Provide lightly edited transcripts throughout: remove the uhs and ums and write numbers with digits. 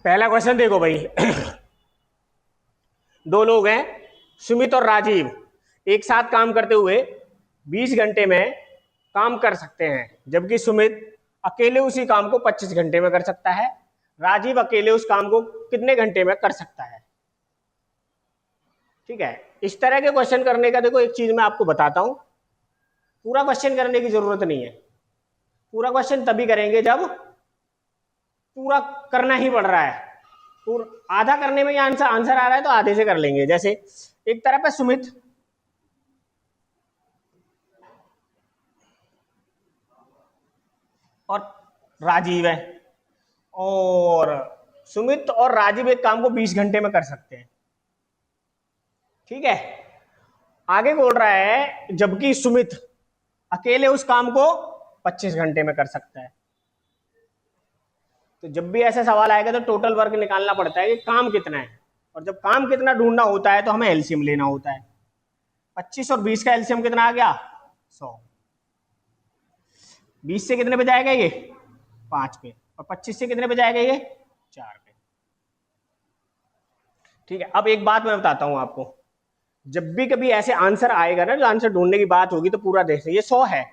पहला क्वेश्चन देखो भाई। दो लोग हैं, सुमित और राजीव, एक साथ काम करते हुए 20 घंटे में काम कर सकते हैं, जबकि सुमित अकेले उसी काम को 25 घंटे में कर सकता है। राजीव अकेले उस काम को कितने घंटे में कर सकता है? ठीक है, इस तरह के क्वेश्चन करने का देखो एक चीज मैं आपको बताता हूं, पूरा क्वेश्चन करने की जरूरत नहीं है। पूरा क्वेश्चन तभी करेंगे जब पूरा करना ही पड़ रहा है। आधा करने में आंसर आंसर आ रहा है तो आधे से कर लेंगे। जैसे एक तरफ है सुमित और राजीव है, और सुमित और राजीव एक काम को 20 घंटे में कर सकते हैं। ठीक है, आगे बोल रहा है जबकि सुमित अकेले उस काम को 25 घंटे में कर सकता है। तो जब भी ऐसा सवाल आएगा तो टोटल वर्क निकालना पड़ता है कि काम कितना है, और जब काम कितना ढूंढना होता है तो हमें एलसीएम लेना होता है। 25 और 20 का एलसीएम कितना आ गया? 100। 20 से कितने पे जाएगा ये? 5 पे। और 25 से कितने पे जाएगा ये? 4 पे। ठीक है, अब एक बात मैं बताता हूं आपको, जब भी कभी ऐसे आंसर आएगा ना, जो आंसर ढूंढने की बात होगी, तो पूरा देख, ये 100 है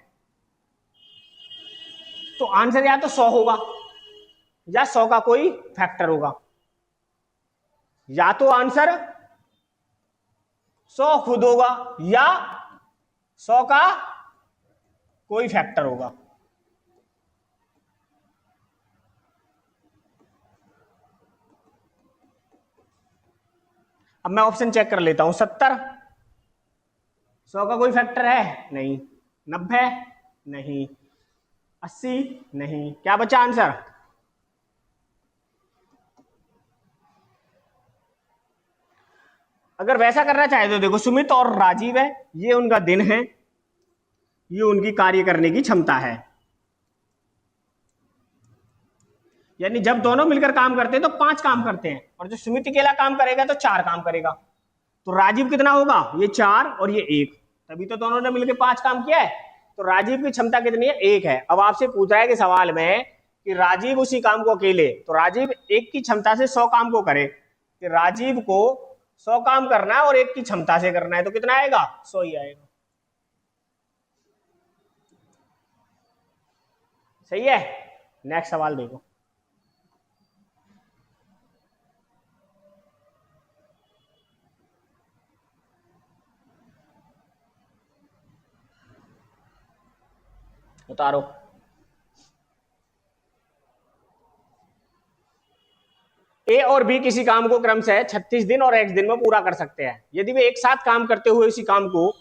तो आंसर या तो 100 होगा या 100 का कोई फैक्टर होगा। या तो आंसर 100 खुद होगा या 100 का कोई फैक्टर होगा। अब मैं ऑप्शन चेक कर लेता हूं। 70, 100 का कोई फैक्टर है? नहीं। 90? नहीं। 80? नहीं। क्या बचा आंसर? अगर वैसा करना चाहे तो देखो, सुमित और राजीव है, ये उनका दिन है, ये उनकी कार्य करने की क्षमता है। यानी जब दोनों मिलकर काम करते हैं तो 5 काम करते हैं, और जो सुमित अकेला काम करेगा तो 4 काम करेगा। तो राजीव कितना होगा? ये 4 और ये 1, तभी तो दोनों ने मिलकर 5 काम किया है। तो राजीव की क्षमता कितनी है? 1 है। अब आपसे पूछ रहा है कि सवाल में कि राजीव उसी काम को अकेले, तो राजीव 1 की क्षमता से 100 काम को करे, कि राजीव को 100 काम करना है और 1 की क्षमता से करना है, तो कितना आएगा? 100 ही आएगा। सही है। नेक्स्ट सवाल देखो। उतारो। ए और बी किसी काम को क्रमशः 36 दिन और x दिन में पूरा कर सकते हैं। यदि वे एक साथ काम करते हुए इसी काम को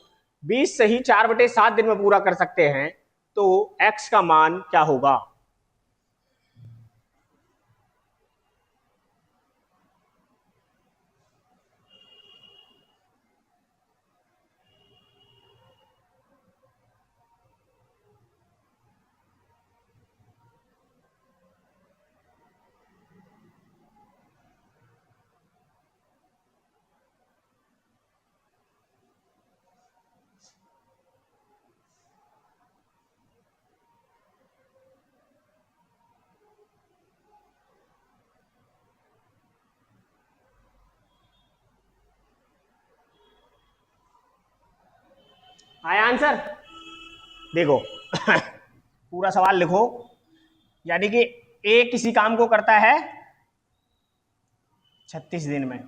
20 सही 4/7 दिन में पूरा कर सकते हैं, तो x का मान क्या होगा? आया आंसर? देखो पूरा सवाल लिखो। यानी कि ए किसी काम को करता है 36 दिन में,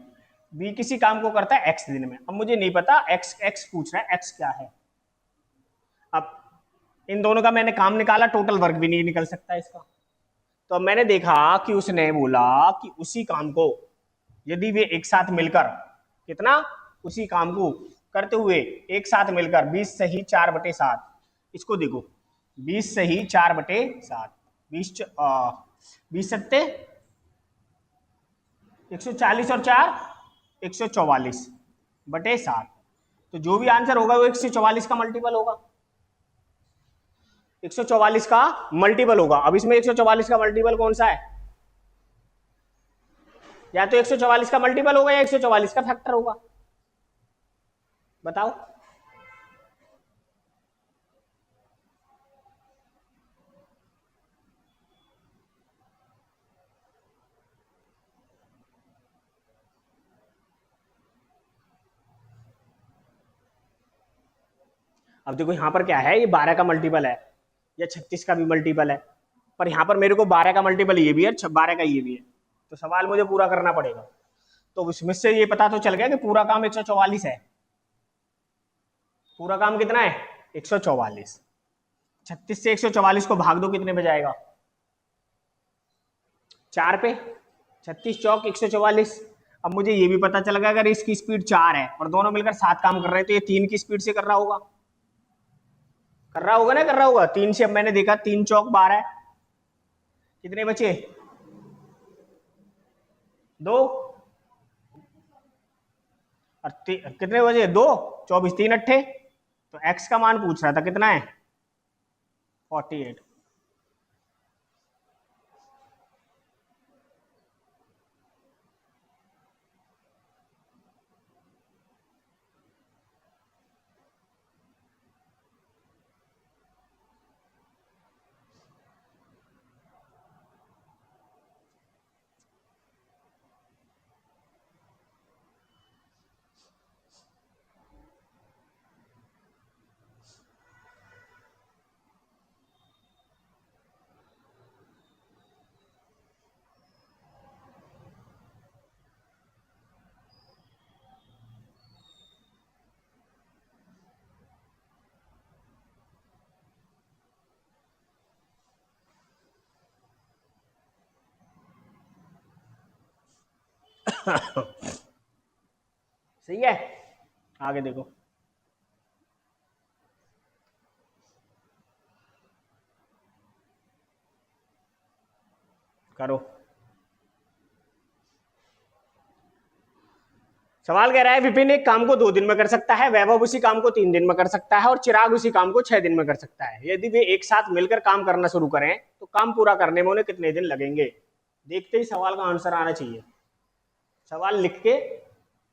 बी किसी काम को करता है x दिन में। अब मुझे नहीं पता, x पूछ रहा है, x क्या है। अब इन दोनों का मैंने काम निकाला, टोटल वर्क भी नहीं निकल सकता इसका। तो अब मैंने देखा कि उसने बोला कि उसी काम को यदि वे एक साथ मिलकर, कितना? उसी काम को करते हुए एक साथ मिलकर 20 सही 4/7, इसको देखो, 20 सही 4/7, 20 सत्ते 140 और 4 144/7। तो जो भी आंसर होगा वो 144 का मल्टीपल होगा, 144 का मल्टीपल होगा। अब इसमें 144 का मल्टीपल कौन सा है? या तो 144 का मल्टीपल होगा या 144 का फैक्टर होगा, बताओ। अब देखो यहाँ पर क्या है, ये 12 का मल्टीपल है या 36 का भी मल्टीपल है, पर यहाँ पर मेरे को 12 का मल्टीपल ये भी है, 12 का ये भी है, तो सवाल मुझे पूरा करना पड़ेगा। तो इसमें से ये पता तो चल गया कि पूरा काम 144 है। पूरा काम कितना है? 144। 36 से 144 को भाग दो, कितने पे जाएगा? 4 पे। 36 चौक 144। अब मुझे ये भी पता चल गया अगर इसकी स्पीड 4 है और दोनों मिलकर 7 काम कर रहे हैं तो ये 3 की स्पीड से कर रहा होगा। कर रहा होगा ना, कर रहा होगा 3 से। अब मैंने देखा 3 चौक 12 है, कितने बचे? 2। और कितने बजे? 2। 24, 3 अट्ठे। तो x का मान पूछ रहा था, कितना है? 48। सही है, आगे देखो। करो। सवाल कह रहा है विपिन एक काम को 2 दिन में कर सकता है, वैभव उसी काम को 3 दिन में कर सकता है और चिराग उसी काम को 6 दिन में कर सकता है। यदि वे एक साथ मिलकर काम करना शुरू करें तो काम पूरा करने में उन्हें कितने दिन लगेंगे? देखते ही सवाल का आंसर आना चाहिए। सवाल लिख के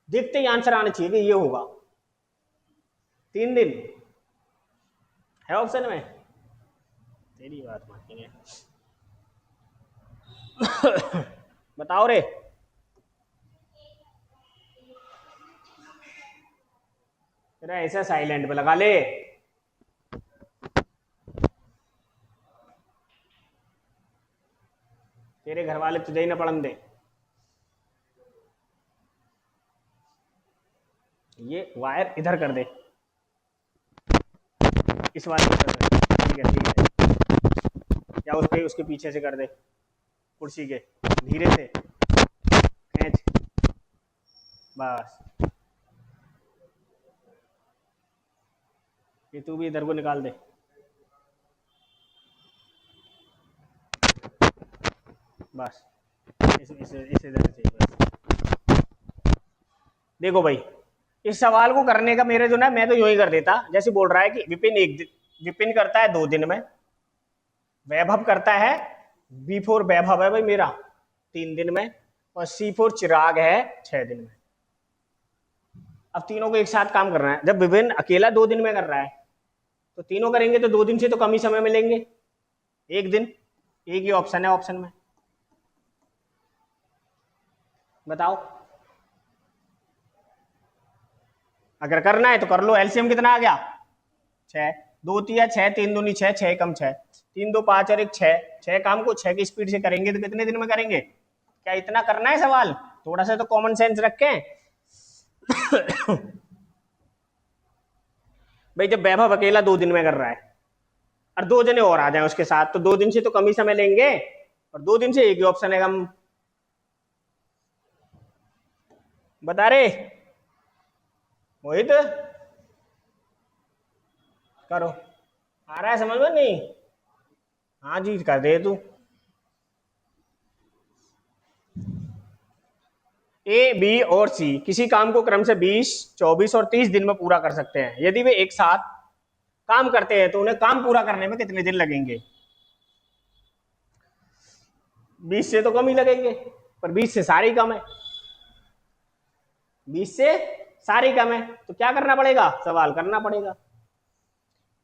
देखते ही आंसर आना चाहिए कि ये होगा। 3 दिन है ऑप्शन में। तेरी बात मानेंगे। बताओ रे। तेरा ऐसा साइलेंट पे लगा ले। तेरे घर वाले तुझे ही ना पढ़न दे। ये वायर इधर कर दे, इस वाले को कर दे। ठीक है, ठीक है। या उसके पीछे से कर दे, कुर्सी के धीरे से खींच, बस। ये तू भी इधर को निकाल दे, बस। इसे इधर से बस। देखो भाई, इस सवाल को करने का मेरे जो ना, मैं तो यूं ही कर देता। जैसे बोल रहा है कि विपिन करता है 2 दिन में, वैभव करता है, B4 वैभव है भाई मेरा 3 दिन में, और C4 चिराग है 6 दिन में। अब तीनों को एक साथ काम करना है। जब विपिन अकेला 2 दिन में कर रहा है तो तीनों करेंगे तो 2 दिन से तो कम ही समय मिलेंगे, 1 दिन। एक ही ऑप्शन है ऑप्शन में, बताओ। अगर करना है तो कर लो। एलसीएम कितना आ गया? 6। 2 तिया 6, 3 दूनी 6, 6 कम 6, 3 2 5 और 1 6। 6 काम को 6 की स्पीड से करेंगे तो कितने दिन में करेंगे? क्या इतना करना है सवाल? थोड़ा सा तो कॉमन सेंस रखें। भाई जब वैभव अकेला 2 दिन में कर रहा है और 2 जने और आ जाए उसके साथ तो 2 दिन से तो कम ही समय लेंगे, और 2 दिन से एक ही ऑप्शन है। हम बता रहे मोहित, करो। आ रहा है समझ में? नहीं? हाँ जी कर दे तू। ए, बी और सी किसी काम को क्रम से 20, 24 और 30 दिन में पूरा कर सकते हैं। यदि वे एक साथ काम करते हैं तो उन्हें काम पूरा करने में कितने दिन लगेंगे? 20 से तो कम ही लगेंगे, पर 20 से सारे ही कम है। 20 से सारे ही कम है तो क्या करना पड़ेगा? सवाल करना पड़ेगा।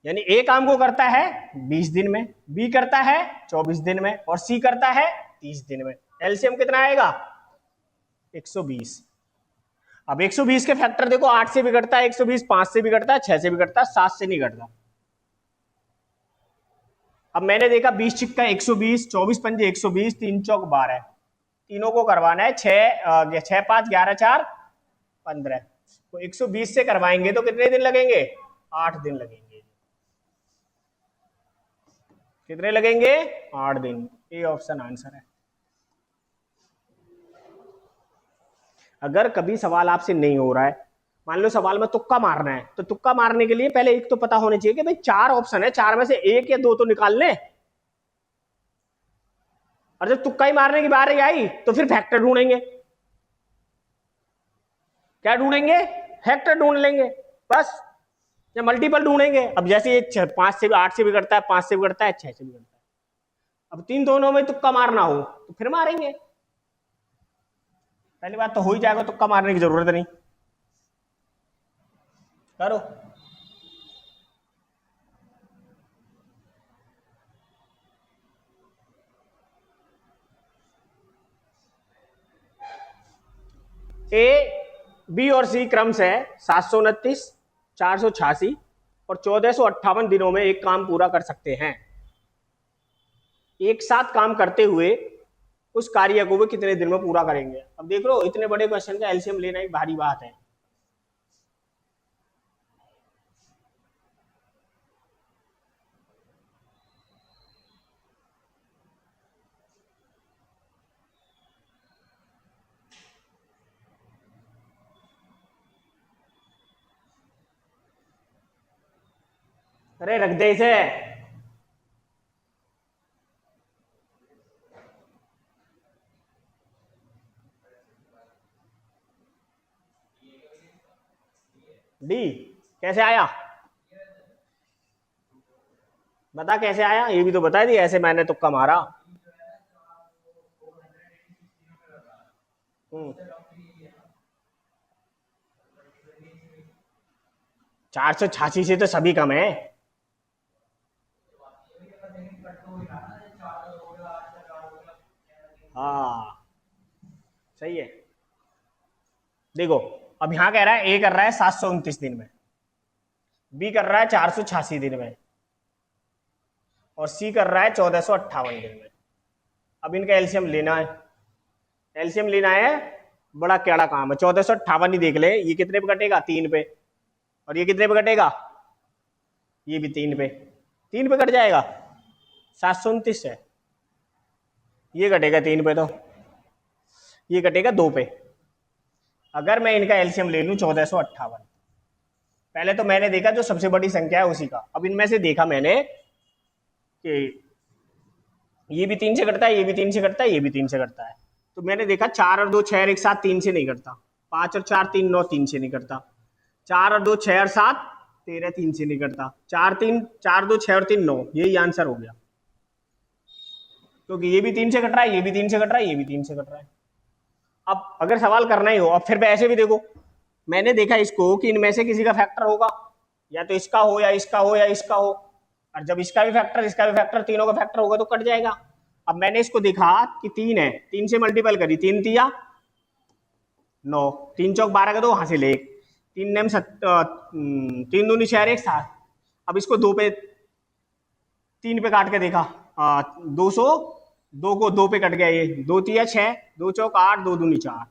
यानी ए काम को करता है 20 दिन में, बी करता है 24 दिन में और सी करता है 30 दिन में। एलसीएम कितना आएगा? 120। अब 120 के फैक्टर देखो, 8 से बिगड़ता है 120, 5 से बिगड़ता है, 6 से बिगड़ता है, 7 से नहीं घटता। अब मैंने देखा 20 छिक्का 120, 24 पंजे 120, 3 चौक 12, तीनों को करवाना है। 6 5 11 4 15, तो 120 से करवाएंगे तो कितने दिन लगेंगे? 8 दिन लगेंगे। कितने लगेंगे? 8 दिन। ये ऑप्शन आंसर है। अगर कभी सवाल आपसे नहीं हो रहा है, मान लो सवाल में तुक्का मारना है, तो तुक्का मारने के लिए पहले एक तो पता होना चाहिए कि भाई 4 ऑप्शन है, 4 में से 1 या 2 तो निकाल लें। और जब तुक्का ही मारने की बारी आई तो फिर फैक्टर ढूंढेंगे। क्या ढूंढेंगे? फैक्टर ढूंढ लेंगे बस, या मल्टीपल ढूंढेंगे। अब जैसे ये 5 से 8 से बिगड़ता है, 5 से बिगड़ता है, 6 से बिगड़ता है, अब तीन दोनों में तुक्का मारना हो तो फिर मारेंगे। पहली बात तो हो ही जाएगा, तुक्का मारने की जरूरत नहीं। करो। ए, बी और सी क्रम से 729, 486 और 1458 दिनों में एक काम पूरा कर सकते हैं। एक साथ काम करते हुए उस कार्य को वे कितने दिन में पूरा करेंगे? अब देख लो, इतने बड़े क्वेश्चन का एलसीएम लेना एक भारी बात है। अरे रख दे इसे। डी कैसे आया? बता कैसे आया, ये भी तो बता दी। ऐसे मैंने तुक्का मारा। 486 से तो सभी कम है। हाँ सही है। देखो, अब यहां कह रहा है ए कर रहा है 729 दिन में, बी कर रहा है 486 दिन में, और सी कर रहा है 1458 दिन में। अब इनका एलसीएम लेना है। एलसीएम लेना है, बड़ा कैड़ा काम है। 1458 ही देख ले, ये कितने पे कटेगा? 3 पे। और ये कितने पे कटेगा? ये भी 3 पे। 3 पे कट जाएगा। 729 है, ये कटेगा 3 पे, तो ये कटेगा 2 पे। अगर मैं इनका एलसीएम ले लूं 1458, पहले तो मैंने देखा जो सबसे बड़ी संख्या है उसी का। अब इनमें से देखा मैंने कि ये भी 3 से कटता है, ये भी 3 से कटता है, ये भी 3 से कटता है। तो मैंने देखा 4 और 2 6 एक साथ 3 से नहीं कटता। 5 और 4 3 9 3 से नहीं कटता। 4 और 2 6 और 7 13 3 से नहीं कटता। 4 3 4 2 6 और 3 9, यही आंसर हो गया। क्योंकि ये भी 3 से कट रहा है, ये भी 3 से कट रहा है, ये भी 3 से कट रहा है। अब अगर सवाल करना ही हो, अब फिर ऐसे भी देखो, मैंने देखा इसको कि इनमें से किसी का फैक्टर होगा, या तो इसका हो या इसका हो या इसका हो। और जब इसका भी फैक्टर इसका भी फैक्टर तीनों का फैक्टर होगा तो कट जाएगा। अब मैंने इसको देखा कि 3 है, 3 से मल्टीपल करी, 3 तिया 9, 3 चौक 12 का, तो वहां से ले 3 नेम 3 दूनी 4 1 7। अब इसको 2 पे 3 पे काट के देखा, 200, 2 को 2 पे कट गया, ये 2 तिया 6, 2 चौक 8, 2 दूनी 4।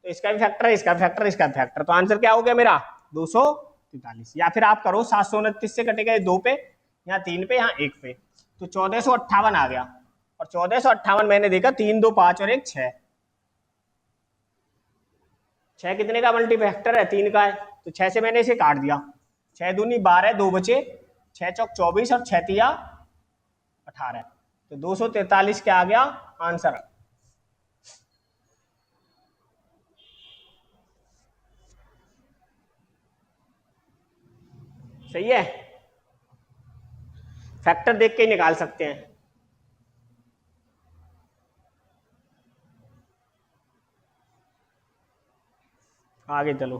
तो इसका भी फैक्टर है, इसका भी फैक्टर, इसका भी फैक्टर, तो आंसर क्या हो गया मेरा? 243। या फिर आप करो 729 से कटेगा 2 पे, यहाँ 3 पे, यहाँ 1 पे, तो 1458 आ गया। और 1458 मैंने देखा 3 2 5 और 1 6। 6 कितने का मल्टी फैक्टर है? 3 का है, तो 6 से मैंने इसे काट दिया। 6 दूनी 12, 2 बचे, 6 चौक 24 और 6 तिया 18, तो 243 क्या आ गया आंसर? सही है। फैक्टर देख के ही निकाल सकते हैं। आगे चलो।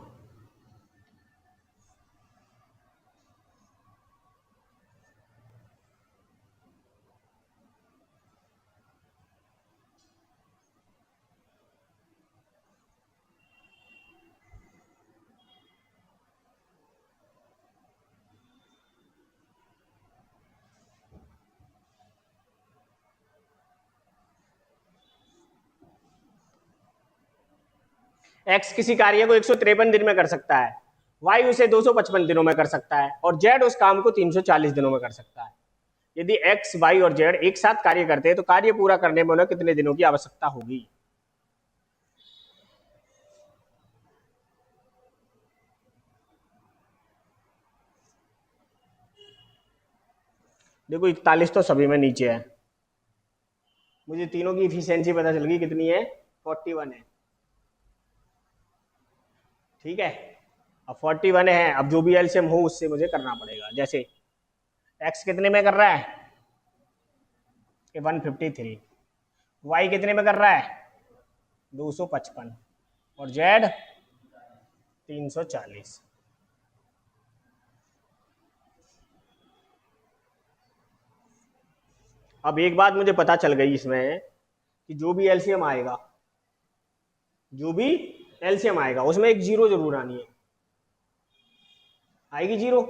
एक्स किसी कार्य को 153 दिन में कर सकता है, वाई उसे 255 दिनों में कर सकता है और जेड उस काम को 340 दिनों में कर सकता है। यदि एक्स, वाई और जेड एक साथ कार्य करते हैं तो कार्य पूरा करने में उन्हें कितने दिनों की आवश्यकता होगी? देखो 41 तो सभी में नीचे है, मुझे तीनों की इफिशियंसी पता चल गई कितनी है, 41 है। ठीक है, अब 41 है, अब जो भी एलसीएम हो उससे मुझे करना पड़ेगा। जैसे एक्स कितने में कर रहा है? 153। वाई कितने में कर रहा है? 255 और जेड 340। अब एक बात मुझे पता चल गई इसमें कि जो भी एलसीएम आएगा, जो भी एलसीएम आएगा उसमें एक जीरो जरूर आनी है, आएगी जीरो,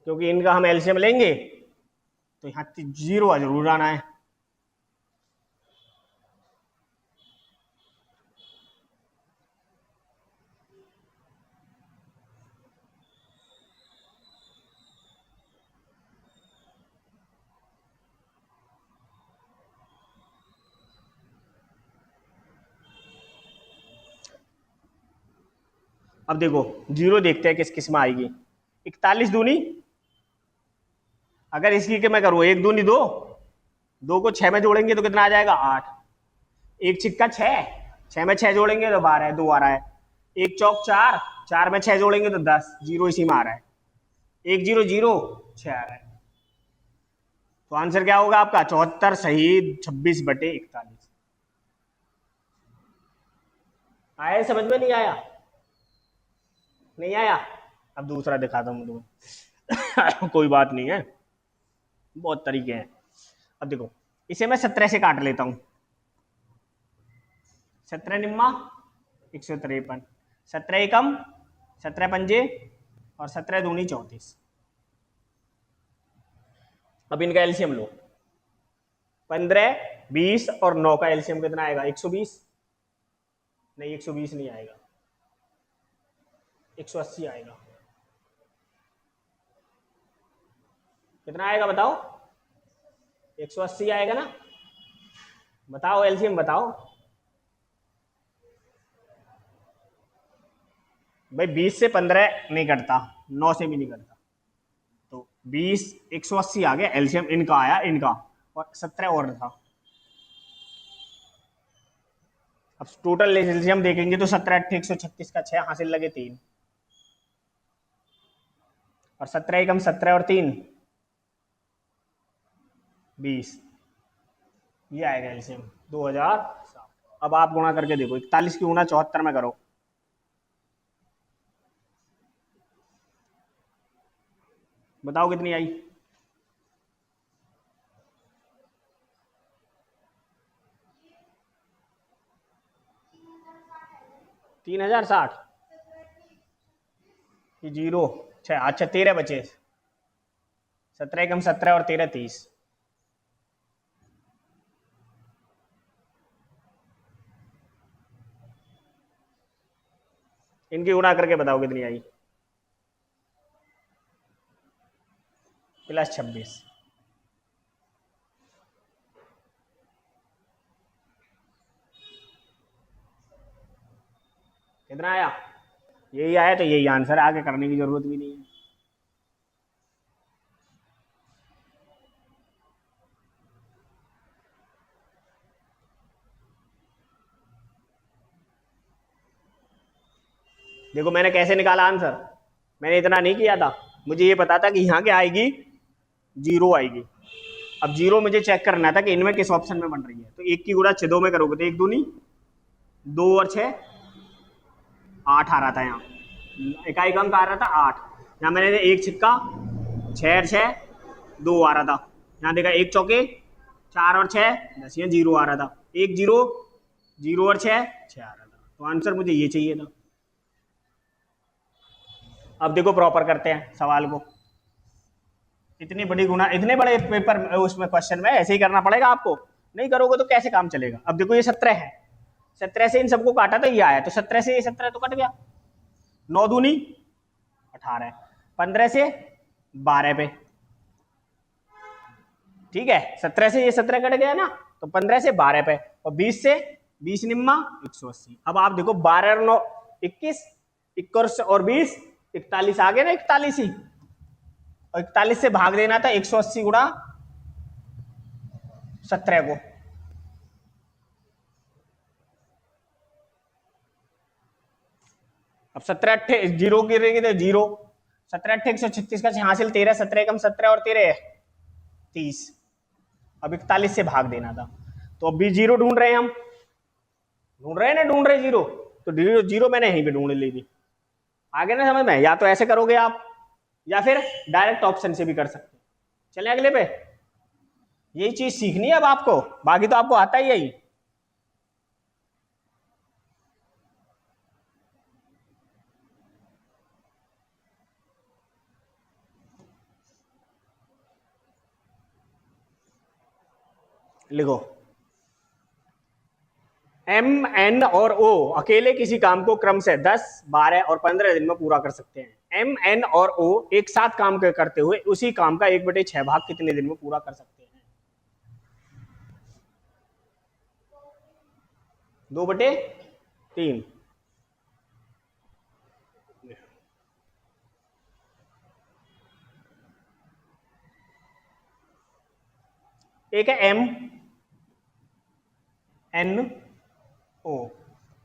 क्योंकि इनका हम एलसीएम लेंगे तो यहाँ जीरो जरूर आना है। अब देखो जीरो देखते हैं किस किस में आएगी। 41 दूनी, अगर इसकी के मैं करूँ एक दूनी दो, दो को 6 में जोड़ेंगे तो कितना आ जाएगा? 8। एक छिक्का 6, 6 में 6 जोड़ेंगे तो 12 है, 2 आ रहा है। एक चौक 4, 4 में 6 जोड़ेंगे तो 10, जीरो इसी में आ रहा है। एक जीरो जीरो 6 आ रहा है। तो आंसर क्या होगा आपका? 74 सही 26/41। आया समझ में? नहीं आया? नहीं आया? अब दूसरा दिखाता हूं तुम्हें। कोई बात नहीं है, बहुत तरीके हैं। अब देखो इसे मैं 17 से काट लेता हूं। 17 निम्मा 153, 17 एकम 17 पंजे और 17 दूनी 34। अब इनका एलसीएम लो। 15, 20 और 9 का एलसीएम कितना आएगा? 120। नहीं 120 नहीं आएगा, 180 आएगा। कितना आएगा बताओ? 180 आएगा ना? बताओ एलसीएम बताओ भाई। 20 से 15 नहीं कटता, 9 से भी नहीं कटता, तो 20 180 आ गया एलसीएम इनका आया, इनका, और 17 और था। अब टोटल एलसीएम देखेंगे तो 17 8 136 का 6 हासिल लगे 3 और 17 एकम 17 और 3 20, ये आएगा एलसीएम 2007। अब आप गुणा करके देखो, 41 की गुणा 74 में करो, बताओ कितनी आई? तीन 3060 जीरो 6। अच्छा 13 बचे, 17 एकम 17 और 13 30। इनकी गुणा करके बताओ कितनी आई? +26। कितना आया? यही आया, तो यही आंसर, आगे करने की जरूरत भी नहीं है। देखो मैंने कैसे निकाला आंसर, मैंने इतना नहीं किया था, मुझे ये पता था कि यहाँ क्या आएगी? जीरो आएगी। अब जीरो मुझे चेक करना था कि इनमें किस ऑप्शन में बन रही है। तो एक की गुणा 6 में करोगे तो एक दूनी 2 और 6 8 आ रहा था, यहाँ इकाई अंक आ रहा था 8। यहाँ मैंने एक छिक्का 6 और 6 2 आ रहा था, यहाँ देखा एक चौके 4 और 6 10, यहाँ जीरो आ रहा था, एक जीरो 0 और 6 6 आ रहा था। तो आंसर मुझे ये चाहिए था। अब देखो प्रॉपर करते हैं सवाल को। इतनी बड़ी गुना, इतने बड़े पेपर उसमें क्वेश्चन में ऐसे ही करना पड़ेगा आपको, नहीं करोगे तो कैसे काम चलेगा? अब देखो ये 17 है, 17 से इन सबको काटा तो ये आया, तो 17 से ये 17 तो कट गया, 9 दूनी 18, 15 से 12 पे, ठीक है, 17 से ये 17 कट गया ना, तो 15 से 12 पे, और 20 से 20 निम्मा 180। अब आप देखो 12 और 9 21, 21 और 20 41 आ गए ना, 41 ही, और 41 से भाग देना था 180 गुणा 17 को, अब 17 अट्ठे जीरो गिरेगी तो जीरो, 17 अट्ठे 136 का हासिल 13, 17 कम 17 और 13 30, अब 41 से भाग देना था, तो अब भी जीरो ढूंढ रहे हैं हम, ढूंढ रहे हैं ना, ढूंढ रहे जीरो, तो जीरो जीरो मैंने यहीं पे ढूंढ ली थी, आगे ना समझ में, या तो ऐसे करोगे आप या फिर डायरेक्ट ऑप्शन से भी कर सकते हैं। चले अगले पे, यही चीज सीखनी है अब आपको, बाकी तो आपको आता ही यही। लिखो, एम एन और ओ अकेले किसी काम को क्रम से 10, 12 और 15 दिन में पूरा कर सकते हैं। एम एन और ओ एक साथ काम करते हुए उसी काम का 1/6 भाग कितने दिन में पूरा कर सकते हैं? 2/3। एक है एम एन ओ,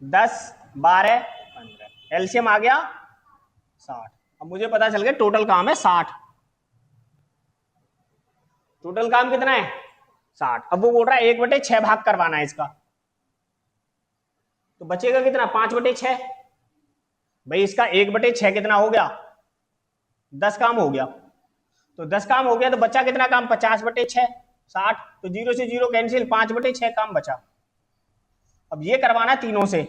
10, 12, 15, एलसीएम आ गया 60। अब मुझे पता चल गया टोटल काम है 60, टोटल काम कितना है 60। अब वो बोल रहा है 1/6 भाग करवाना है इसका, तो बचेगा कितना 5/6। भाई इसका 1/6 कितना हो गया 10 काम हो गया, तो 10 काम हो गया तो बचा कितना काम 50/6 60, तो जीरो से जीरो कैंसिल, 5/6 काम बचा। अब ये करवाना तीनों से,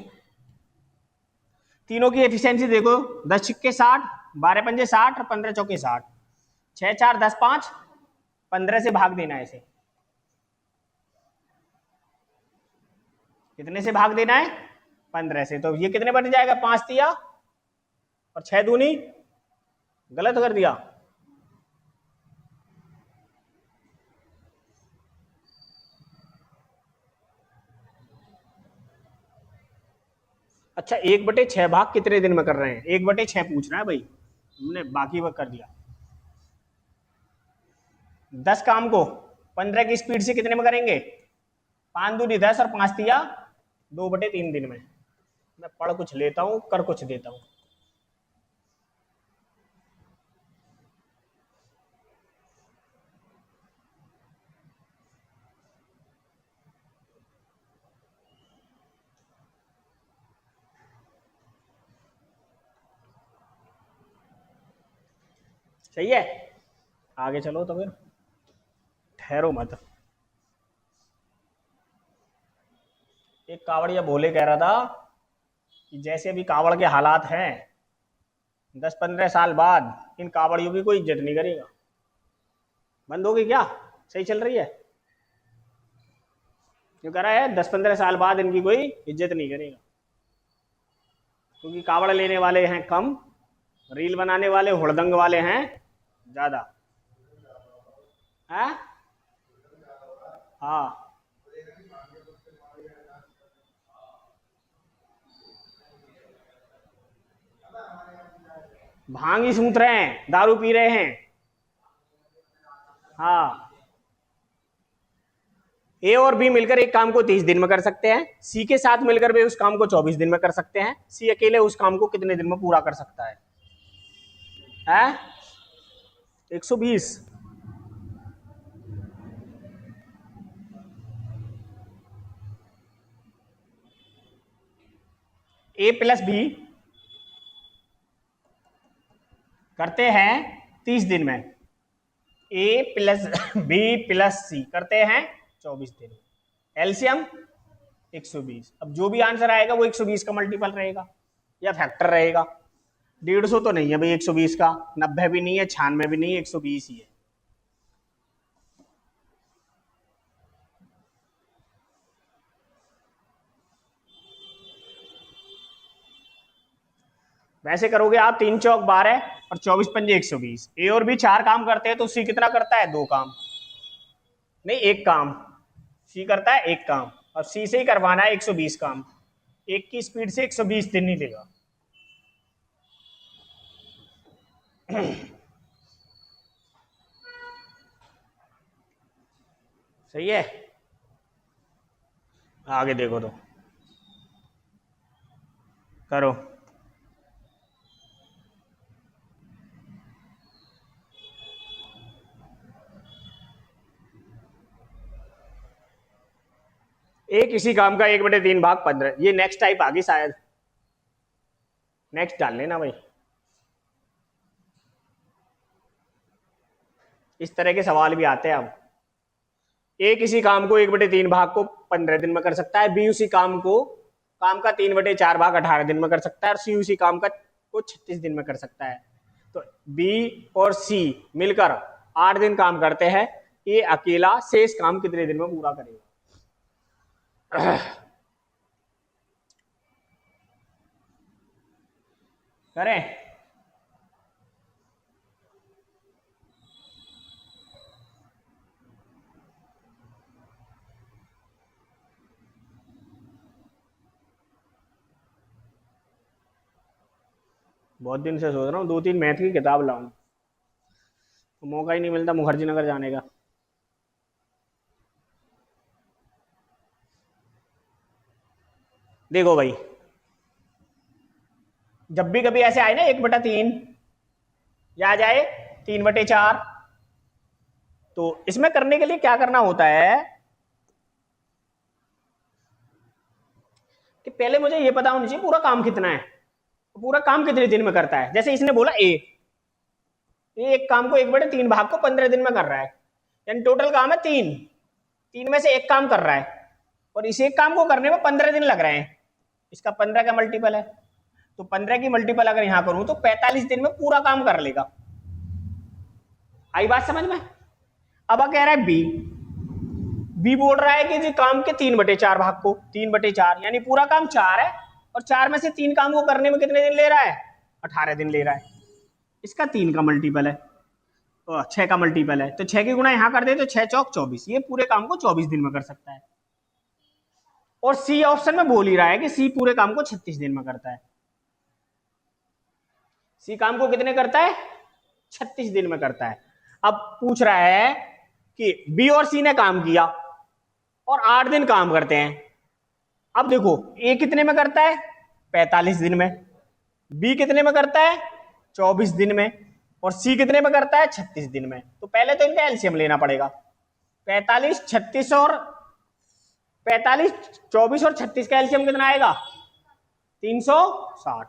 तीनों की एफिशिएंसी देखो, 10 छिक्के 60, 12 पंजे 60 और 15 चौके 60, 6 4 10 5, 15 से भाग देना है इसे, कितने से भाग देना है 15 से, तो ये कितने बन जाएगा 5 दिया और 6 दूनी, गलत कर दिया, अच्छा 1/6 भाग कितने दिन में कर रहे हैं, 1/6 पूछ रहा है भाई, हमने बाकी वक्त कर दिया। 10 काम को 15 की स्पीड से कितने में करेंगे, 5 दूनी 10 और 5 दिया 2/3 दिन में। मैं पढ़ कुछ लेता हूं कर कुछ देता हूं। सही है, आगे चलो तो फिर, ठहरो मत। एक कावड़िया भोले कह रहा था कि जैसे अभी कावड़ के हालात हैं, 10-15 साल बाद इन कावड़ियों की कोई इज्जत नहीं करेगा। बंद होगी क्या, सही चल रही है, जो कह रहा है 10-15 साल बाद इनकी कोई इज्जत नहीं करेगा, क्योंकि कावड़ लेने वाले हैं कम, रील बनाने वाले हुड़दंग वाले हैं ज्यादा है। हाँ, भांग ही सूंघ रहे हैं, दारू पी रहे हैं। हाँ, ए और बी मिलकर एक काम को 30 दिन में कर सकते हैं, सी के साथ मिलकर भी उस काम को 24 दिन में कर सकते हैं, सी अकेले उस काम को कितने दिन में पूरा कर सकता है? 120। ए प्लस बी करते हैं 30 दिन में, ए प्लस बी प्लस सी करते हैं 24 दिन, एलसीएम 120। अब जो भी आंसर आएगा वो 120 का मल्टीपल रहेगा या फैक्टर रहेगा। 150 तो नहीं है भाई 120 का, 90 भी नहीं है, 96 भी नहीं है, 120 ही है। वैसे करोगे आप 3 चौक 12 और 24 पंजे 120। ए और बी 4 काम करते हैं तो सी कितना करता है? 2 काम, नहीं 1 काम। सी करता है 1 काम और सी से ही करवाना है 120 काम। एक की स्पीड से 120 दिन नहीं लेगा। सही है। आगे देखो तो करो। एक इसी काम का 1/3 भाग 15। ये नेक्स्ट टाइप आ गई शायद, नेक्स्ट डाल लेना भाई। इस तरह के सवाल भी आते हैं अब। ए किसी काम को 1/3 भाग को 15 दिन में कर सकता है, बी उसी काम को काम का 3/4 भाग 18 दिन में कर सकता है और सी उसी काम का को 36 दिन में कर सकता है। तो बी और सी मिलकर 8 दिन काम करते हैं, ये अकेला शेष काम कितने दिन में पूरा करेगा? करें। बहुत दिन से सोच रहा हूँ 2-3 मैथ की किताब लाऊं, तो मौका ही नहीं मिलता मुखर्जी नगर जाने का। देखो भाई, जब भी कभी ऐसे आए ना 1/3 या आ जाए 3/4, तो इसमें करने के लिए क्या करना होता है कि पहले मुझे ये पता होना चाहिए पूरा काम कितना है, पूरा काम कितने दिन में करता है। जैसे इसने बोला ए, ये एक काम को 1/3 भाग को 15 दिन में कर रहा है, यानी टोटल काम है 3, 3 में से एक काम कर रहा है और इस एक काम को करने में 15 दिन लग रहे हैं। इसका 15 का मल्टीपल है, तो 15 की मल्टीपल अगर यहां करूं तो 45 दिन में पूरा काम कर लेगा। आई बात समझ में? अब कह रहा है बी, बी बोल रहा है कि जी काम के 3/4 भाग को 3/4 यानी पूरा काम 4 है और 4 में से 3 काम को करने में कितने दिन ले रहा है? 18 दिन ले रहा है। इसका 3 का मल्टीपल है, 6 का मल्टीपल है, तो 6 की गुणा यहां कर दे तो 6 चौक 24, ये पूरे काम को 24 दिन में कर सकता है। और सी ऑप्शन में बोल ही रहा है कि सी पूरे काम को 36 दिन में करता है। सी काम को कितने करता है? 36 दिन में करता है। अब पूछ रहा है कि बी और सी ने काम किया और 8 दिन काम करते हैं। अब देखो ए कितने में करता है? 45 दिन में। बी कितने में करता है? 24 दिन में। और सी कितने में करता है? 36 दिन में। तो पहले तो इनका एलसीएम लेना पड़ेगा। 45, 36 और 45, 24 और 36 का एलसीएम कितना आएगा? 360।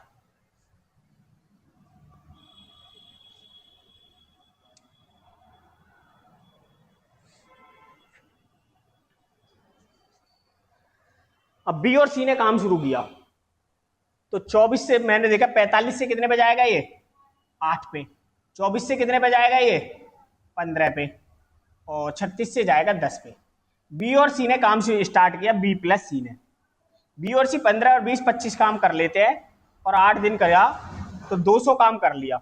अब बी और सी ने काम शुरू किया तो 24 से मैंने देखा 45 से कितने पे जाएगा ये? 8 पे। 24 से कितने पे जाएगा ये? 15 पे। और 36 से जाएगा 10 पे। बी और सी ने काम स्टार्ट किया, बी प्लस सी ने। बी और सी 15 और 20 25 काम कर लेते हैं और 8 दिन करा तो 200 काम कर लिया।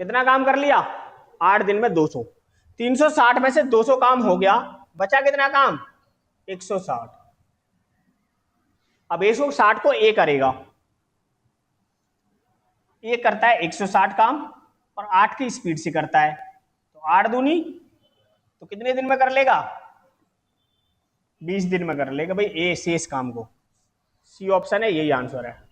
कितना काम कर लिया? 8 दिन में 200। 360 में से 200 काम हो गया, बचा कितना काम? 160। अब 160 को ए करेगा, ये करता है 160 काम और 8 की स्पीड से करता है, तो 8 दूनी तो कितने दिन में कर लेगा? 20 दिन में कर लेगा भाई ए शेष काम को। सी ऑप्शन है, यही आंसर है।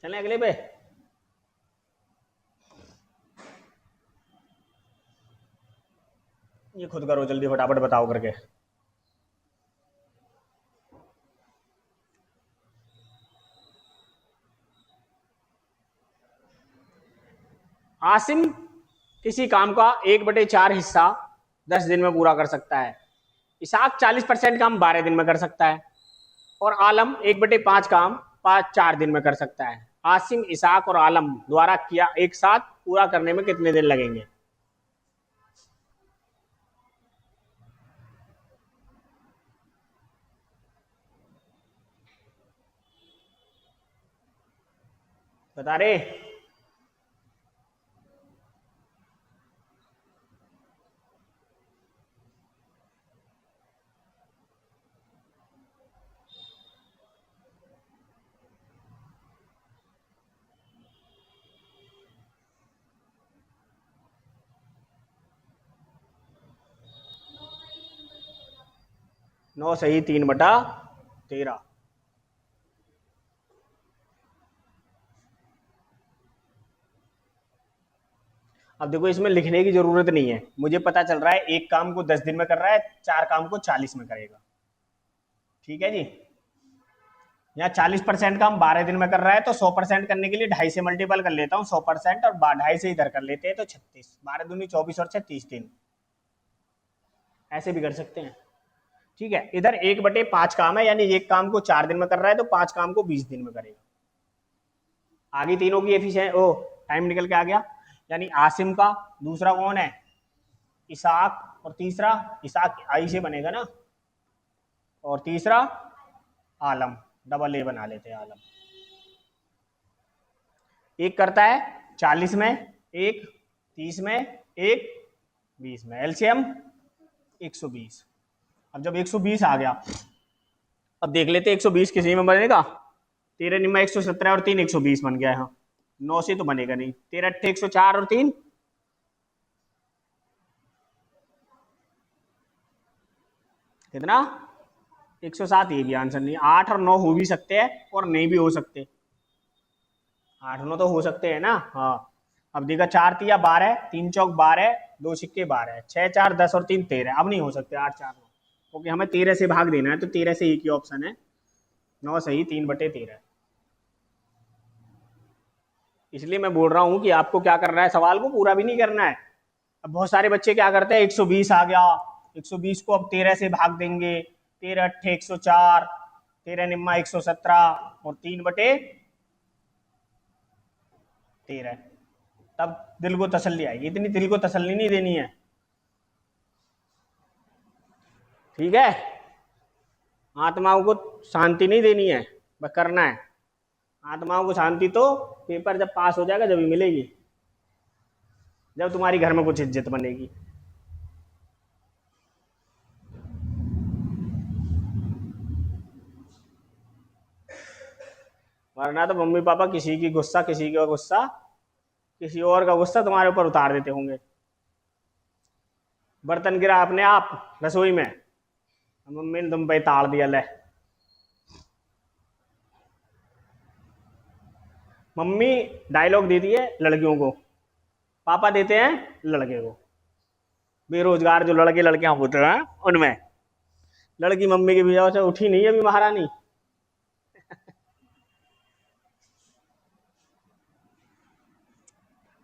चलें अगले पे। ये खुद करो जल्दी फटाफट बताओ करके। आसिम किसी काम का 1/4 हिस्सा 10 दिन में पूरा कर सकता है। इसाक 40% काम 12 दिन में कर सकता है। और आलम 1/5 काम 4 दिन में कर सकता है। आसिम, इसाक और आलम द्वारा किया एक साथ पूरा करने में कितने दिन लगेंगे? बता रहे? 9 सही 3/13। अब देखो इसमें लिखने की जरूरत नहीं है, मुझे पता चल रहा है एक काम को 10 दिन में कर रहा है, 4 काम को 40 में करेगा। ठीक है जी। यहाँ 40% काम 12 दिन में कर रहा है, तो 100% करने के लिए 2.5 से मल्टीपल कर लेता हूँ 100%, और 2.5 से इधर कर लेते हैं तो 36। 12 दूनी 24 और 36 3। ऐसे भी कर सकते हैं। ठीक है, इधर 1/5 काम है, यानी एक काम को 4 दिन में कर रहा है तो 5 काम को 20 दिन में करेगा। आगे तीनों की एफिशिएंसी, ओ टाइम निकल के आ गया। यानी आसिम का, दूसरा कौन है? इसाक, और तीसरा इसाक आई से बनेगा ना, और तीसरा आलम, डबल ए बना लेते हैं आलम। एक करता है 40 में, एक 30 में, एक 20 में, एलसीएम 120। अब जब 120 आ गया, अब देख लेते 120 किसी में बनेगा? 13 निम्मा 117 और 3 120 बन गया है। 9 से तो बनेगा नहीं। 13 अट्ठे 104 और 3 कितना? 107। ये भी आंसर नहीं। 8 और 9 हो भी सकते हैं और नहीं भी हो सकते। 8 9 तो हो सकते हैं ना। हाँ, अब देखा 4 तिया 12, 3 चौक 12, 2 सिक्के 12, 6 4 10 और 3 13। अब नहीं हो सकते 8 4 9, क्योंकि हमें 13 से भाग देना है, तो 13 से एक ही ऑप्शन है। 9 सही 3/13। इसलिए मैं बोल रहा हूं कि आपको क्या करना है, सवाल को पूरा भी नहीं करना है। अब बहुत सारे बच्चे क्या करते हैं, 120 आ गया, 120 को अब 13 से भाग देंगे। 13 अट्ठे 104, 13 निम्मा 117 और 3/13। तब दिल को तसल्ली आएगी। इतनी दिल को तसल्ली नहीं देनी है। ठीक है, आत्माओं को शांति नहीं देनी है, बस करना है। आत्माओं को शांति तो पेपर जब पास हो जाएगा जब ही मिलेगी, जब तुम्हारी घर में कुछ इज्जत बनेगी। वरना तो मम्मी पापा किसी की गुस्सा, किसी का गुस्सा, किसी और का गुस्सा तुम्हारे ऊपर उतार देते होंगे। बर्तन गिरा अपने आप रसोई में, मम्मी ने तुम पे ताड़ दिया। ले, मम्मी डायलॉग देती है लड़कियों को, पापा देते हैं लड़के को। बेरोजगार जो लड़के लड़कियां होते हैं उनमें लड़की मम्मी की वजह से उठी नहीं अभी महारानी।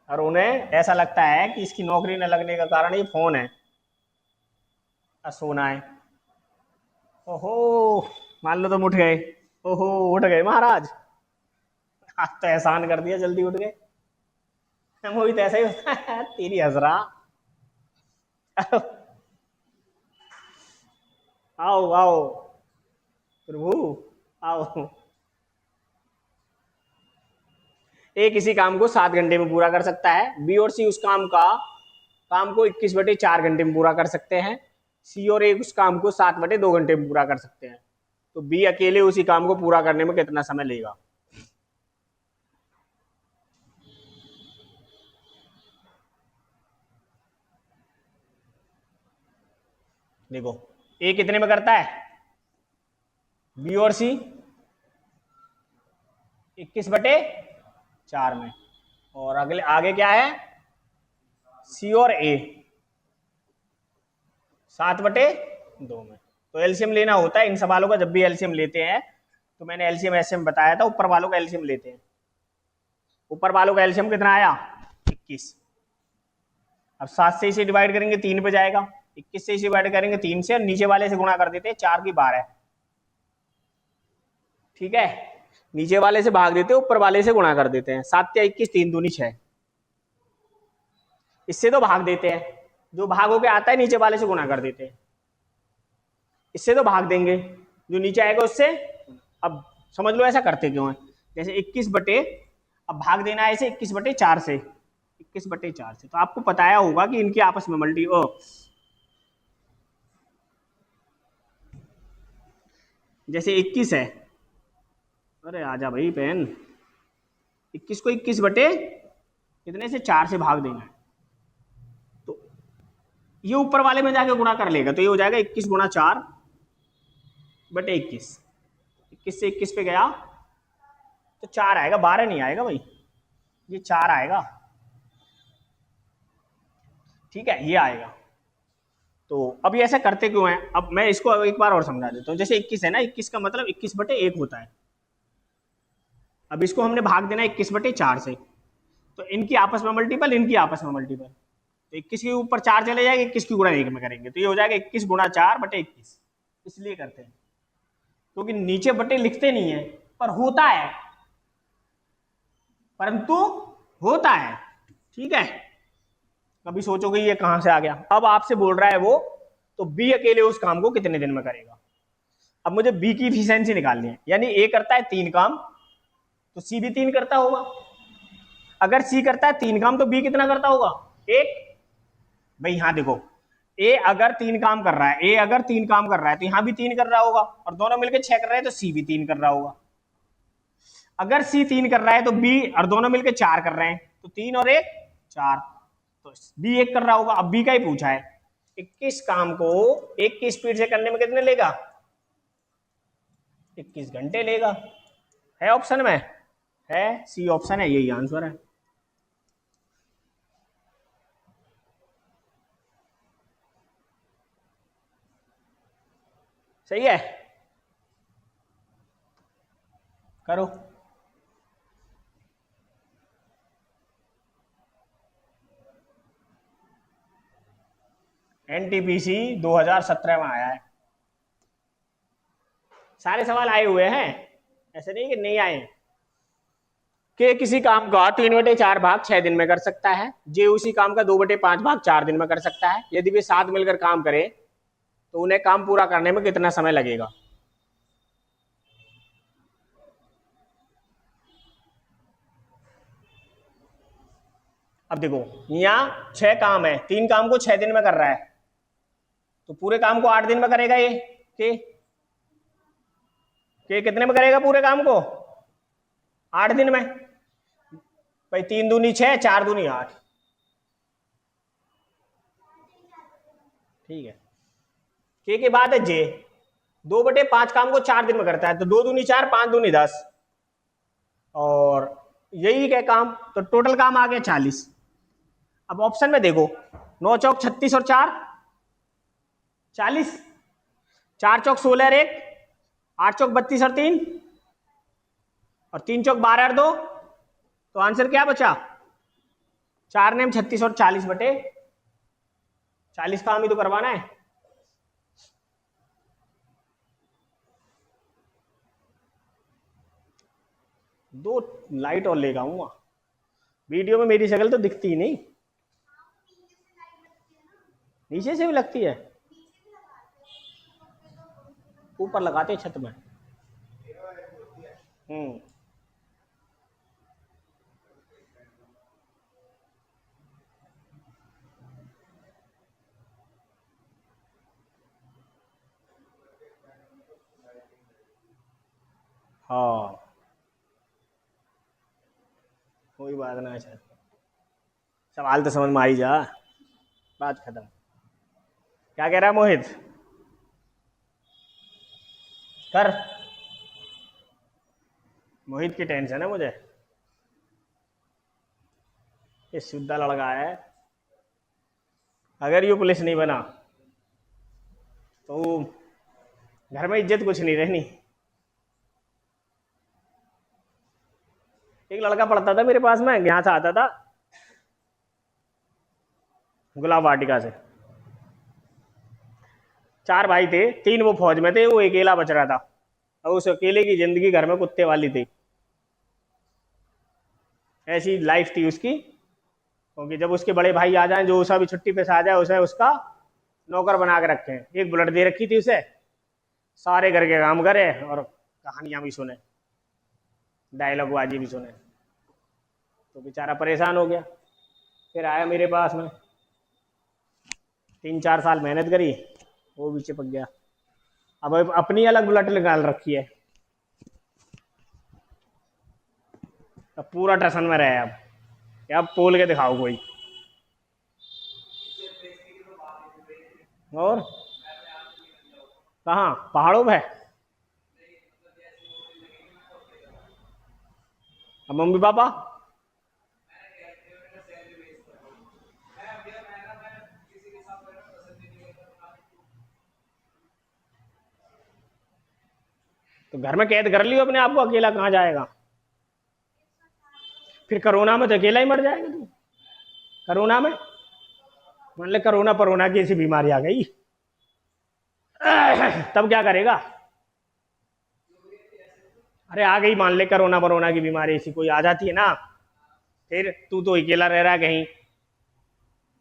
और उन्हें ऐसा लगता है कि इसकी नौकरी न लगने का कारण ये फोन है, सोना है। ओहो, मान लो तुम उठ गए। ओहो, उठ गए महाराज, आज तो एहसान कर दिया, जल्दी उठ गए। मोहित तो ऐसा ही होता है तेरी हजरा। आओ आओ प्रभु आओ। ए किसी काम को 7 घंटे में पूरा कर सकता है, बी और सी उस काम को 21/4 घंटे में पूरा कर सकते हैं। सी और ए उस काम को 7/2 घंटे में पूरा कर सकते हैं। तो बी अकेले उसी काम को पूरा करने में कितना समय लेगा? देखो, ए कितने में करता है? बी और सी 21/4 में, और अगले आगे क्या है? सी और ए 7/2 में। तो एलसीएम लेना होता है इन सवालों का। जब भी एलसीएम लेते हैं तो मैंने एलसीएम ऐसे में बताया था, ऊपर वालों का एलसीएम लेते हैं। ऊपर वालों का एलसीएम कितना आया? 21। अब 7 से इसे डिवाइड करेंगे 3 पे जाएगा, 21 से इसे डिवाइड करेंगे 3 से, और नीचे वाले से गुणा कर देते हैं 4 की 12। ठीक है, नीचे वाले से भाग देते हैं, ऊपर वाले से गुणा कर देते हैं। 7 या 21, 3 दूनी 6। इससे तो भाग देते हैं, जो भाग होके आता है नीचे वाले से गुणा कर देते हैं। इससे तो भाग देंगे, जो नीचे आएगा उससे। अब समझ लो ऐसा करते क्यों है। जैसे 21 बटे, अब भाग देना है इसे 21 बटे 4 से, 21 बटे 4 से, तो आपको बताया होगा कि इनकी आपस में जैसे 21 है, अरे आजा भाई पेन, 21 को 21 बटे कितने से 4 से भाग देना है, तो ये ऊपर वाले में जाके गुणा कर लेगा, तो ये हो जाएगा 21 गुणा 4 बटे 21। 21 से 21 पे गया तो 4 आएगा, 12 नहीं आएगा भाई, ये 4 आएगा। ठीक है, ये आएगा। तो अब ये ऐसा करते क्यों है, अब मैं इसको एक बार और समझा देता हूँ। जैसे 21 है ना, 21 का मतलब 21 बटे 1 होता है। अब इसको हमने भाग देना 21 बटे 4 से, तो इनकी आपस में मल्टीपल, इनकी आपस में मल्टीपल, तो 21 के ऊपर 4 चले जाएंगे, 21 की गुणा 1 में करेंगे, तो ये हो जाएगा 21 गुणा 4 बटे 21। इसलिए करते हैं क्योंकि नीचे बटे लिखते नहीं है, पर होता है, परंतु होता है। ठीक है, कभी सोचोगे ये कहां से आ गया। अब आपसे बोल रहा है वो, तो बी अकेले उस काम को कितने दिन में करेगा। अब मुझे बी की इफिशिएंसी निकालनी है, यानी ए करता है 3 काम, तो सी भी 3 करता होगा। अगर सी करता है 3 काम, तो बी कितना करता होगा, 1। भाई यहां देखो, ए अगर 3 काम कर रहा है, ए अगर 3 काम कर रहा है, तो यहां भी 3 कर रहा होगा, और दोनों मिलकर 6 कर रहे हैं, तो सी भी 3 कर रहा होगा। अगर सी 3 कर रहा है, तो बी और दोनों मिलकर 4 कर रहे हैं, तो 3 और 1 4, तो बी 1 कर रहा होगा। अब बी का ही पूछा है, 21 काम को 1 की स्पीड से करने में कितने लेगा, 21 घंटे लेगा। है ऑप्शन में, है सी ऑप्शन है, यही आंसर है। सही है, करो। एनटीपीसी 2017 में आया है, सारे सवाल आए हुए हैं, ऐसे नहीं कि नहीं आए। कि किसी काम का 3/4 भाग 6 दिन में कर सकता है, जे उसी काम का 2/5 भाग 4 दिन में कर सकता है। यदि वे साथ मिलकर काम करें तो उन्हें काम पूरा करने में कितना समय लगेगा। अब देखो, यहाँ 6 काम है, 3 काम को 6 दिन में कर रहा है, तो पूरे काम को 8 दिन में करेगा ये। के कितने में करेगा पूरे काम को, 8 दिन में। भाई 3 दूनी 6, 4 दूनी 8। ठीक है, के बाद है जे, 2/5 काम को 4 दिन में करता है, तो 2 दूनी 4, 5 दूनी 10, और यही क्या काम, तो टोटल काम आ गया 40। अब ऑप्शन में देखो, 9 चौक 36 और 4 40, 4 चौक 16 और 1, 8 चौक 32 और 3, और 3 चौक 12 और 2, तो आंसर क्या बचा, 4 नेम 36 और 40 बटे 40 काम ही तो करवाना है। दो लाइट और लेगा आऊंगा, वीडियो में मेरी शक्ल तो दिखती ही नहीं, नीचे से भी लगती है, ऊपर लगाते छत में। हाँ, कोई बात ना, अच्छा सवाल तो समझ में आई जा, बात खत्म। क्या कह रहा है मोहित, कर। मोहित की टेंशन है मुझे, ये शुद्धा लड़का है, अगर ये पुलिस नहीं बना तो घर में इज्जत कुछ नहीं रहनी। एक लड़का पढ़ता था मेरे पास में, यहाँ से आता था, गुलाब वाटिका से। 4 भाई थे, 3 वो फौज में थे, वो अकेला बच रहा था, और उस अकेले की जिंदगी घर में कुत्ते वाली थी। ऐसी लाइफ थी उसकी, क्योंकि जब उसके बड़े भाई आ जाएं, जो उसा भी छुट्टी पे से आ जाए, उसे उसका नौकर बना के रखे हैं। एक बुलेट दे रखी थी उसे, सारे घर के काम करे और कहानियां भी सुने, डायलॉग बाजी भी सुने। तो बेचारा परेशान हो गया, फिर आया मेरे पास में, 3-4 साल मेहनत करी, वो भी चिपक गया। अब अपनी अलग बुलेट निकाल रखी है, अब पूरा टसन में रहे। अब पोल के दिखाओ कोई। और कहाँ, पहाड़ों पे? अब मम्मी पापा? तो घर में कैद कर लियो अपने आप को, अकेला कहाँ जाएगा? फिर कोरोना में तो अकेला ही मर जाएगा तू। कोरोना में मान ले, कोरोना परोना की ऐसी बीमारी आ गई, तब क्या करेगा? अरे आ गई, मान ले कोरोना परोना की बीमारी ऐसी कोई आ जाती है ना, फिर तू तो अकेला रह रहा है कहीं,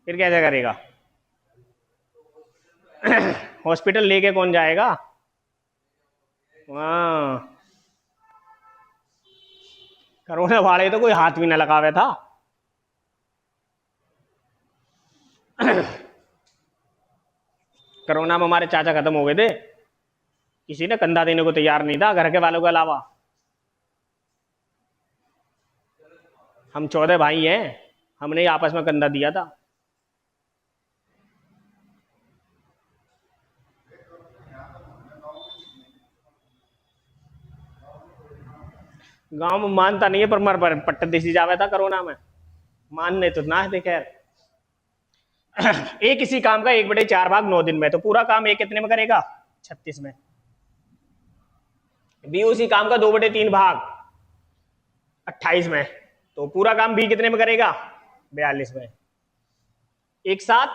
फिर कैसे करेगा? हॉस्पिटल लेके कौन जाएगा? हाँ, कोरोना वाले तो कोई हाथ भी ना लगावे था। कोरोना में हमारे चाचा खत्म हो गए थे, किसी ने कंधा देने को तैयार नहीं था घर के वालों के अलावा। हम 14 भाई हैं, हमने ही आपस में कंधा दिया था। गांव में मानता नहीं है, पर मर पर पट्टे देसी जावे था कोरोना में, मानने तो ना है। खैर, एक इसी काम का 1/4 भाग 9 दिन में, तो पूरा काम एक कितने में करेगा? 36 में। बी उसी काम का 2/3 भाग 28 में, तो पूरा काम बी कितने में करेगा? 42 में। एक साथ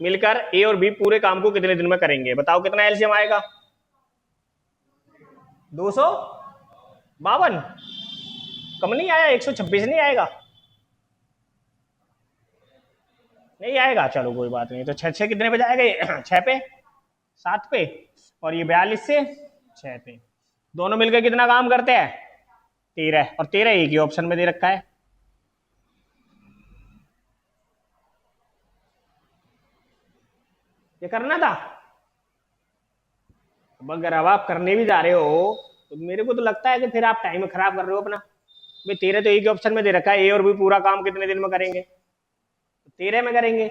मिलकर ए और बी पूरे काम को कितने दिन में करेंगे? बताओ कितना एलसीएम आएगा? 252। कम नहीं आया? 126 नहीं आएगा? नहीं आएगा, चलो कोई बात नहीं। तो 6 कितने पे जाएगा? 6 पे, 7 पे, और ये 42 से 6 पे, दोनों मिलकर कितना काम करते हैं? 13। और 13 एक ही ऑप्शन में दे रखा है। ये करना था। अगर अब आप करने भी जा रहे हो, तो मेरे को तो लगता है कि फिर आप टाइम खराब कर रहे हो अपना। भाई 13 तो एक ही ऑप्शन में दे रखा है, ए और बी पूरा काम कितने दिन में करेंगे? 13 में करेंगे,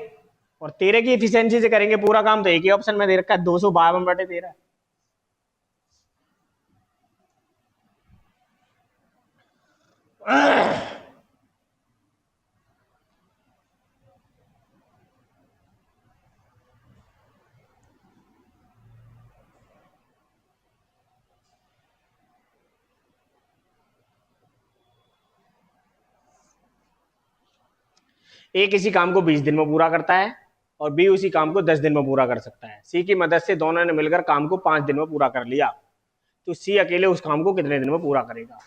और 13 की इफिशियंसी से करेंगे पूरा काम, तो एक ही ऑप्शन में दे रखा है 252/13। ए किसी काम को 20 दिन में पूरा करता है, और बी उसी काम को 10 दिन में पूरा कर सकता है। सी की मदद से दोनों ने मिलकर काम को 5 दिन में पूरा कर लिया, तो सी अकेले उस काम को कितने दिन में पूरा करेगा?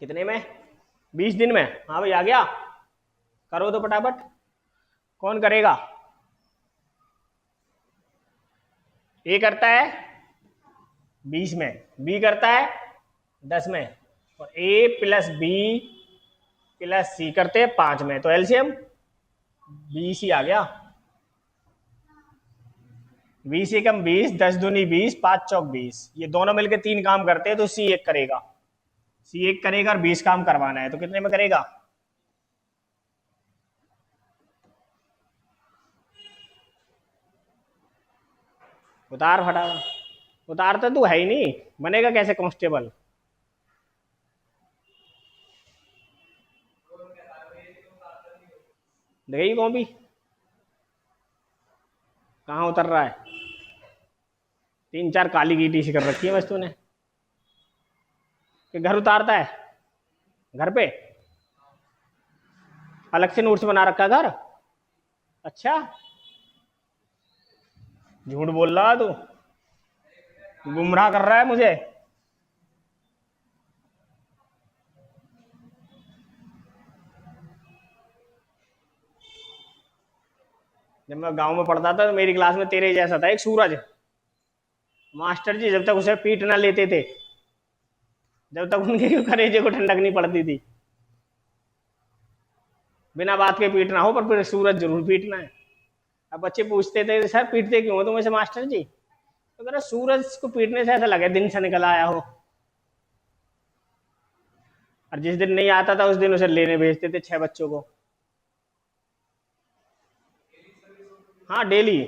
कितने में? 20 दिन में। हाँ भाई, आ गया, करो तो फटाफट। कौन करेगा? ए करता है 20 में, बी करता है 10 में, और ए प्लस बी प्लस सी करते हैं 5 में, तो एलसीएम 20 ही आ गया। 20 एकम 20, 10 दूनी 20, 5 चौक 20। ये दोनों मिलकर 3 काम करते हैं, तो सी एक करेगा। सी एक करेगा और 20 काम करवाना है, तो कितने में करेगा? उतार फटाफट, उतारता तू है ही नहीं, बनेगा कैसे कांस्टेबल? देखिए कौन भी कहाँ उतर रहा है। 3-4 काली गीटी सी कर रखी है बस तूने, कि घर उतारता है घर पे। अलग से नोट्स बना रखा घर? अच्छा, झूठ बोल रहा तू, गुमराह कर रहा है मुझे। जब मैं गांव में पढ़ता था तो मेरी क्लास में तेरे जैसा था एक सूरज। मास्टर जी जब तक उसे पीट ना लेते थे, जब तक उनके कलेजे को ठंडक नहीं पड़ती थी। बिना बात के पीटना हो, पर फिर सूरज जरूर पीटना है। अब बच्चे पूछते थे सर पीटते क्यों हो तुम ऐसे मास्टर जी? तो कह रहा सूरज को पीटने से ऐसा लगे दिन से निकल आया हो। और जिस दिन नहीं आता था उस दिन उसे लेने भेजते थे 6 बच्चों को। हाँ डेली।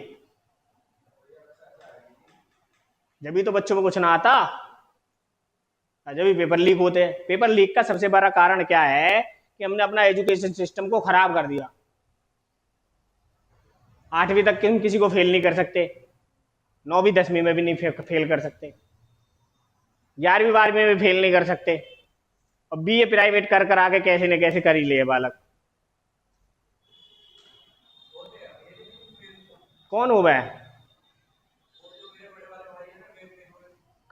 जब भी तो बच्चों को कुछ ना आता, जब भी पेपर लीक होते हैं। पेपर लीक का सबसे बड़ा कारण क्या है कि हमने अपना एजुकेशन सिस्टम को खराब कर दिया। 8वीं तक के हम किसी को फेल नहीं कर सकते, 9वीं 10वीं में भी नहीं फेल कर सकते, 11वीं 12वीं में भी फेल नहीं कर सकते, और बीए प्राइवेट कर कर आके कैसे न कैसे कर ही ले बालक। कौन हो वह?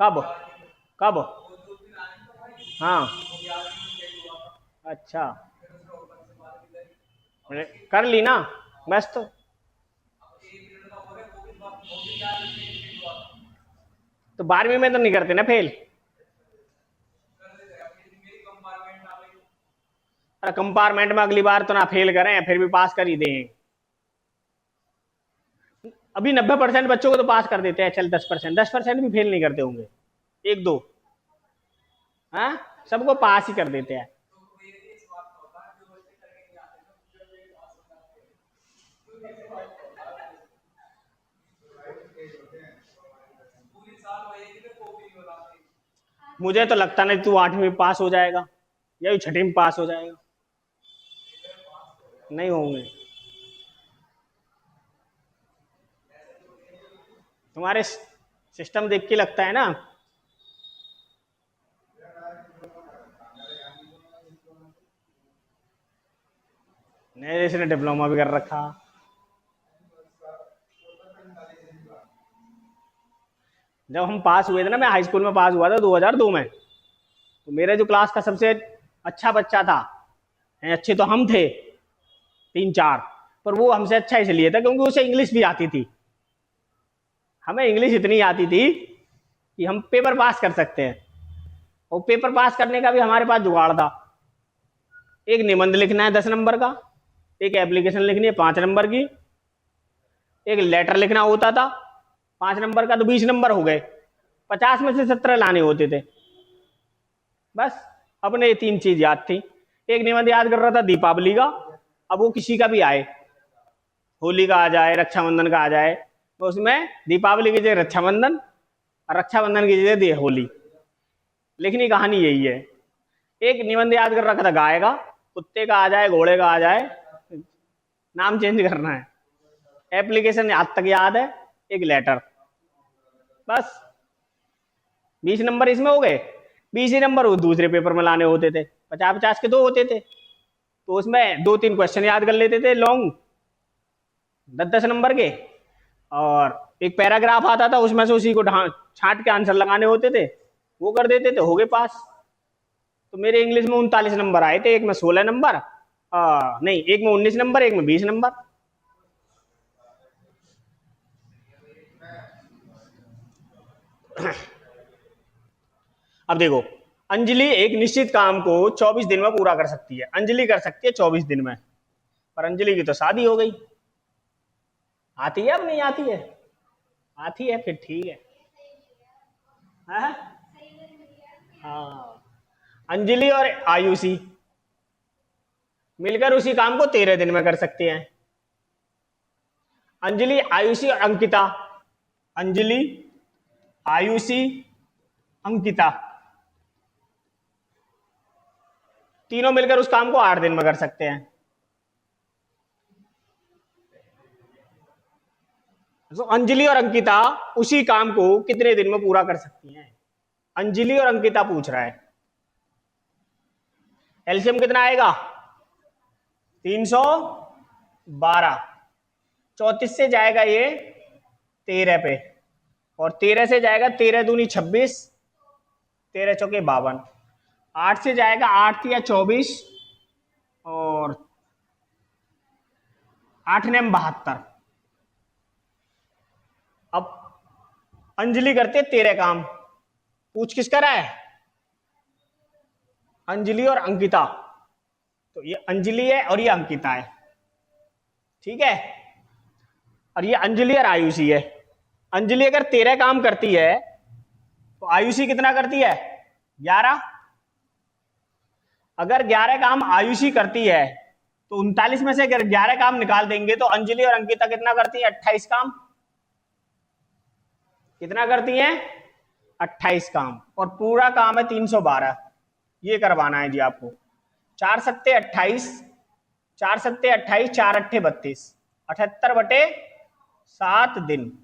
कब? कब? हाँ, अच्छा, कर ली ना बस। तो 12वीं में तो नहीं करते ना फेल? अरे कंपार्टमेंट में अगली बार तो ना फेल करें, फिर भी पास कर ही दें। अभी 90% बच्चों को तो पास कर देते हैं। चल 10% भी फेल नहीं करते होंगे, एक दो। हाँ, सबको पास ही कर देते हैं। मुझे तो लगता नहीं तू 8वीं में पास हो जाएगा या 6वीं में पास हो जाएगा। नहीं होंगे। तुम्हारे सिस्टम देख के लगता है ना। नहीं, इसने डिप्लोमा भी कर रखा। जब हम पास हुए थे ना, मैं हाई स्कूल में पास हुआ था 2002 में, तो मेरे जो क्लास का सबसे अच्छा बच्चा था, अच्छे तो हम थे 3 4, पर वो हमसे अच्छा इसलिए था क्योंकि उसे इंग्लिश भी आती थी। हमें इंग्लिश इतनी आती थी कि हम पेपर पास कर सकते हैं। और पेपर पास करने का भी हमारे पास जुगाड़ था। एक निबंध लिखना है 10 नंबर का, एक एप्लीकेशन लिखनी है 5 नंबर की, एक लेटर लिखना होता था 5 नंबर का, तो 20 नंबर हो गए। 50 में से 17 लाने होते थे। बस अपने ये 3 चीज याद थी। एक निबंध याद कर रहा था दीपावली का, अब वो किसी का भी आए, होली का आ जाए, रक्षाबंधन का आ जाए, तो उसमें दीपावली की जगह रक्षाबंधन और रक्षाबंधन की जगह होली। लिखनी कहानी यही है। एक निबंध याद कर रखा था गाय का, कुत्ते का आ जाए, घोड़े का आ जाए, नाम चेंज करना है। एप्लीकेशन आज तक याद है, एक लेटर। बस 20 नंबर इसमें हो गए। 20 ही नंबर वो दूसरे पेपर में लाने होते थे, 50 50 के 2 होते थे, तो उसमें 2 3 क्वेश्चन याद कर लेते थे लॉन्ग 10 10 नंबर के, और एक पैराग्राफ आता था उसमें से उसी को छांट के आंसर लगाने होते थे, वो कर देते थे, हो गए पास। तो मेरे इंग्लिश में 39 नंबर आए थे, एक में 16 नंबर, नहीं, एक में 19 नंबर, एक में 20 नंबर। अब देखो, अंजलि एक निश्चित काम को 24 दिन में पूरा कर सकती है। अंजलि कर सकती है 24 दिन में, पर अंजलि की तो शादी हो गई। आती है अब नहीं आती है? आती है, फिर ठीक है। हाँ, हाँ। अंजलि और आयुषी मिलकर उसी काम को 13 दिन में कर सकते हैं। अंजलि, आयुषी और अंकिता, अंजलि, आयुषी, अंकिता, तीनों मिलकर उस काम को 8 दिन में कर सकते हैं। तो अंजलि और अंकिता उसी काम को कितने दिन में पूरा कर सकती हैं? अंजलि और अंकिता पूछ रहा है। एलसीएम कितना आएगा? 312। 34 से जाएगा ये 13 पे, और 13 से जाएगा 13 दूनी 26, 13 चौके 52। 8 से जाएगा 8 या 24, और 8 ने 72। अब अंजलि करते 13 काम। पूछ किसका रहा है? अंजलि और अंकिता। तो ये अंजलि है और ये अंकिता है, ठीक है। और ये अंजलि और आयुषी है। अंजलि अगर 13 काम करती है तो आयुषी कितना करती है? 11। अगर 11 काम आयुषी करती है तो 39 में से अगर 11 काम निकाल देंगे तो अंजलि और अंकिता कितना करती है? 28 काम। कितना करती हैं? 28 काम। और पूरा काम है 312। ये करवाना है जी आपको। 4 सत्ते 28, 4 सत्ते 28, 4 अट्ठे 32, 78/7 दिन।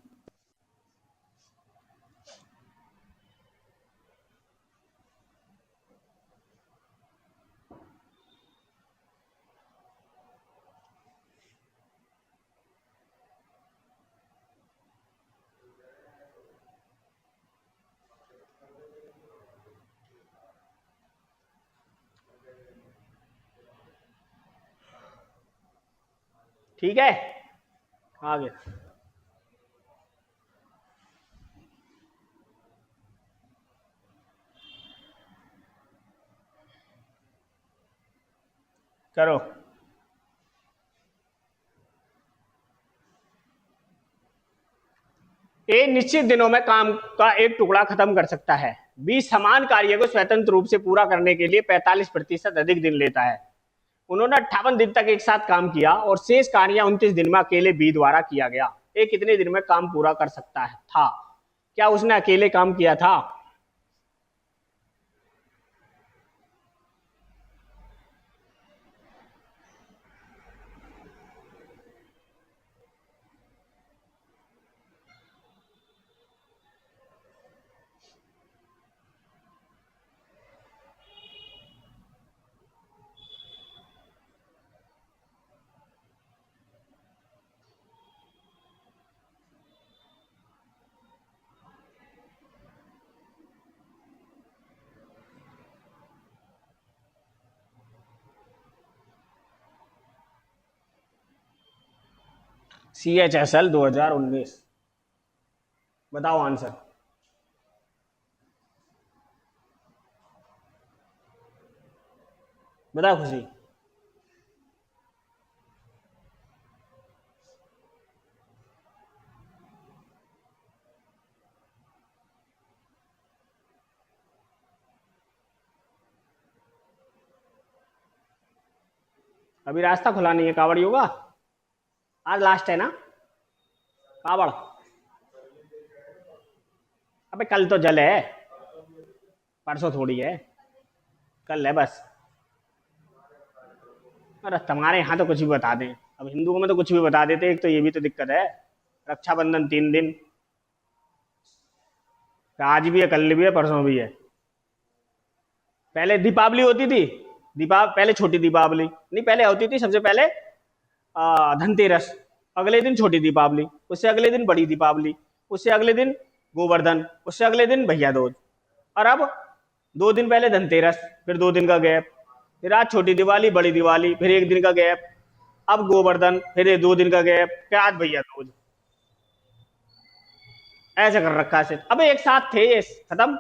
ठीक है, आगे करो। ए निश्चित दिनों में काम का एक टुकड़ा खत्म कर सकता है। बी समान कार्य को स्वतंत्र रूप से पूरा करने के लिए 45% अधिक दिन लेता है। उन्होंने 58 दिन तक एक साथ काम किया और शेष कार्य 29 दिन में अकेले बी द्वारा किया गया। ए कितने दिन में काम पूरा कर सकता है था? क्या उसने अकेले काम किया था? CHSL 2019। बताओ आंसर। बताओ खुशी। अभी रास्ता खुला नहीं है कावड़ योगा। आज लास्ट है ना कावड़? अबे कल तो जल है, परसों थोड़ी है, कल है बस। अरे तुम्हारे यहाँ तो कुछ भी बता दें, अब हिंदुओं में तो कुछ भी बता देते। एक तो ये भी तो दिक्कत है। रक्षाबंधन 3 दिन, आज भी है, कल भी है, परसों भी है। पहले दीपावली होती थी। पहले छोटी दीपावली नहीं, पहले होती थी सबसे पहले धनतेरस, अगले दिन छोटी दीपावली, उससे अगले दिन बड़ी दीपावली, उससे अगले दिन गोवर्धन, उससे अगले दिन भैया दूज। और अब 2 दिन पहले धनतेरस, फिर 2 दिन का गैप, फिर आज छोटी दिवाली, बड़ी दिवाली, फिर 1 दिन का गैप, अब गोवर्धन, फिर 2 दिन का गैप, फिर आज भैया दूज। ऐसे कर रखा है। अब एक साथ थे ये, खत्म।